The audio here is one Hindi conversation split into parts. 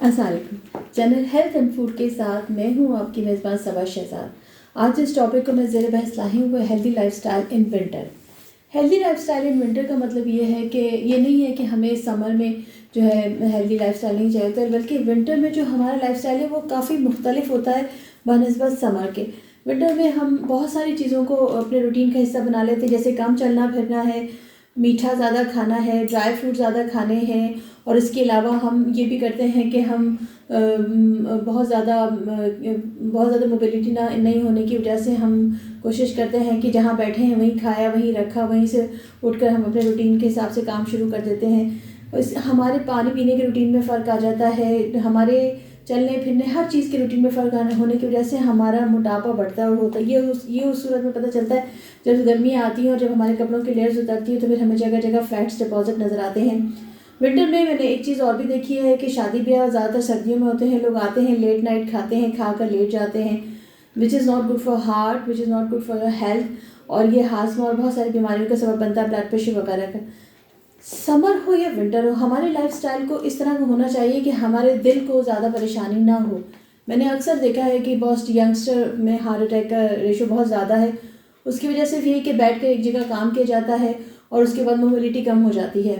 अस्सलाम वालेकुम। चैनल हेल्थ एंड फूड के साथ मैं हूँ आपकी मेज़बान सबा शहजाद। आज जिस टॉपिक को मैं ज़ेर बहस लाई हूँ वो healthy lifestyle in winter. Healthy lifestyle in winter का मतलब ये है कि ये नहीं है कि हमें समर में जो है हेल्दी लाइफस्टाइल नहीं चाहिए होता है, बल्कि विंटर में जो हमारा लाइफस्टाइल है वो काफ़ी मुख्तलिफ होता है बनस्बत समर के। विंटर में हम बहुत सारी चीज़ों को अपने रूटीन का हिस्सा बना लेते हैं, जैसे कम चलना फिरना है, मीठा ज़्यादा खाना है, ड्राई फ्रूट ज़्यादा खाने हैं, और इसके अलावा हम ये भी करते हैं कि हम बहुत ज़्यादा मोबिलिटी नहीं होने की वजह से हम कोशिश करते हैं कि जहाँ बैठे हैं वहीं खाया वहीं रखा, वहीं से उठकर हम अपने रूटीन के हिसाब से काम शुरू कर देते हैं। हमारे पानी पीने के रूटीन में फ़र्क आ जाता है, हमारे चलने फिरने हर चीज़ के रूटीन में फ़र्क होने की वजह से हमारा मोटापा बढ़ता है और होता है। ये उस सूरत में पता चलता है जब गर्मियाँ आती हैं और जब हमारे कपड़ों की लेयर्स उतरती हैं तो फिर हमें जगह जगह फैट्स डिपॉजिट नज़र आते हैं। विंटर में मैंने एक चीज़ और भी देखी है कि शादी ब्याह ज़्यादातर सर्दियों में होते हैं, लोग आते हैं लेट नाइट खाते हैं, खा कर लेट जाते हैं, which is not good for heart, which is not good for your health, और ये हाजमा और बहुत सारी बीमारियों का सबब बनता है, ब्लड प्रेशर वगैरह का। समर हो या विंटर हो, हमारे लाइफस्टाइल को इस तरह का होना चाहिए कि हमारे दिल को ज़्यादा परेशानी ना हो। मैंने अक्सर देखा है कि बहुत यंगस्टर में हार्ट अटैक का रेशो बहुत ज़्यादा है। उसकी वजह से ये कि बैठ कर एक जगह काम किया जाता है और उसके बाद मोबिलिटी कम हो जाती है।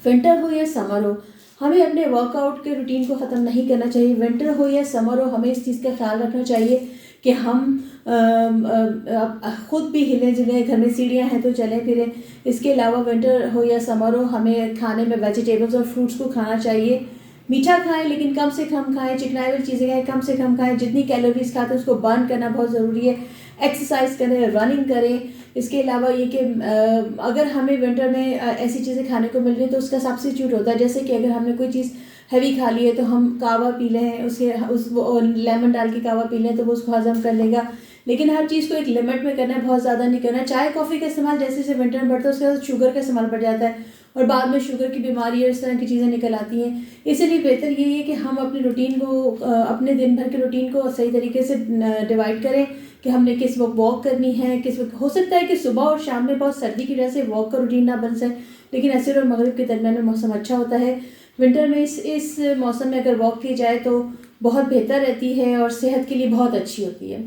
विंटर हो या समर हो, हमें अपने वर्कआउट के रूटीन को ख़त्म नहीं करना चाहिए। विंटर हो या समर हो, हमें इस चीज़ का ख्याल रखना चाहिए कि हम ख़ुद भी हिलें जुलें, घर में सीढ़ियाँ हैं तो चलें फिरें। इसके अलावा विंटर हो या समर हो, हमें खाने में वेजिटेबल्स और फ्रूट्स को खाना चाहिए। मीठा खाएं लेकिन कम से कम खाएं, चिकनाई वाली चीज़ें खाएं कम से कम खाएं, जितनी कैलोरीज खाते हैं उसको बर्न करना बहुत ज़रूरी है। एक्सरसाइज करें, रनिंग करें। इसके अलावा ये कि अगर हमें विंटर में ऐसी चीज़ें खाने को मिल रही हैं तो उसका सब्स्टिट्यूट होता है, जैसे कि अगर हमने कोई चीज़ हैवी खा ली है तो हम कावा पी लें, उसके लेमन डाल के कावा पी लें तो वो उसको हज़म कर लेगा। लेकिन हर चीज़ को एक लिमिट में करना है, बहुत ज़्यादा नहीं करना है। चाय कॉफ़ी का इस्तेमाल जैसे जैसे विंटर में बढ़ता है उसके बाद शुगर का इस्तेमाल बढ़ जाता है और बाद में शुगर की बीमारी और इस तरह की चीज़ें निकल आती हैं। इसलिए बेहतर यही है कि हम अपनी रूटीन को अपने दिन भर के रूटीन को सही तरीके से डिवाइड करें कि हमने किस वक्त वॉक करनी है, किस वक्त। हो सकता है कि सुबह और शाम में बहुत सर्दी की वजह से वॉक का रूटीन ना बन सके, लेकिन असर और मगरिब के दरमियान में मौसम अच्छा होता है। विंटर में इस मौसम में अगर वॉक की जाए तो बहुत बेहतर रहती है और सेहत के लिए बहुत अच्छी होती है।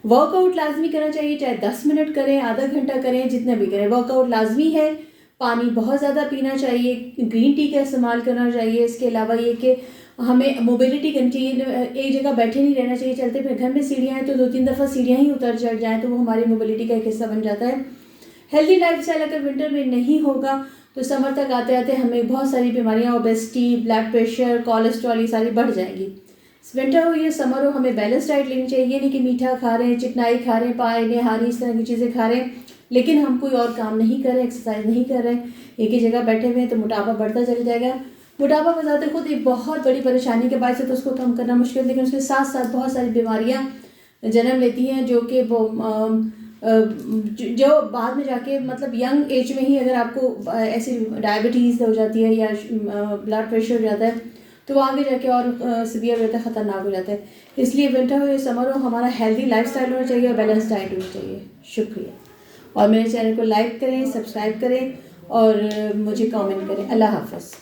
वर्कआउट लाजमी करना चाहिए, चाहे 10 मिनट करें, आधा घंटा करें, जितना भी करें, वर्कआउट लाजमी है। पानी बहुत ज़्यादा पीना चाहिए, ग्रीन टी का इस्तेमाल करना चाहिए। इसके अलावा ये कि हमें मोबिलिटी करनी चाहिए, एक जगह बैठे नहीं रहना चाहिए। चलते फिर घर में सीढ़ियाँ हैं तो 2-3 दफ़ा सीढ़ियाँ ही उतर चढ़ जाएँ तो वो हमारी मोबिलिटी का एक हिस्सा बन जाता है। हेल्दी लाइफस्टाइल अगर विंटर में नहीं होगा तो समर तक आते आते हमें बहुत सारी बीमारियाँ, ओबेसिटी, ब्लड प्रेशर, कोलेस्ट्रॉल, ये सारी बढ़ जाएंगी। विंटर हो या समर हो, हमें बैलेंस डाइट लेनी चाहिए। ये नहीं कि मीठा खा रहे हैं, चिकनाई खा रहे हैं, पाए निहारी इस तरह की चीज़ें खा रहे हैं, लेकिन हम कोई और काम नहीं कर रहे, एक्सरसाइज नहीं कर रहे, एक ही जगह बैठे हुए हैं तो मोटापा बढ़ता चला जाएगा। मोटापा बजाते खुद एक बहुत बड़ी परेशानी के बायस है तो उसको कम करना मुश्किल, लेकिन उसके साथ साथ बहुत सारी बीमारियाँ जन्म लेती हैं जो कि वो जो बाद में जाके मतलब यंग एज में ही अगर आपको ऐसी डायबिटीज़ हो जाती है या ब्लड प्रेशर हो जाता है तो वो आगे जाके और सीवियर रहता है, ख़तरनाक हो जाता है। इसलिए विंटर हो या समर हो, हमारा हेल्दी लाइफस्टाइल होना चाहिए और बैलेंस डाइट होनी चाहिए। शुक्रिया। और मेरे चैनल को लाइक करें, सब्सक्राइब करें और मुझे कमेंट करें। अल्लाह हाफ़िज़।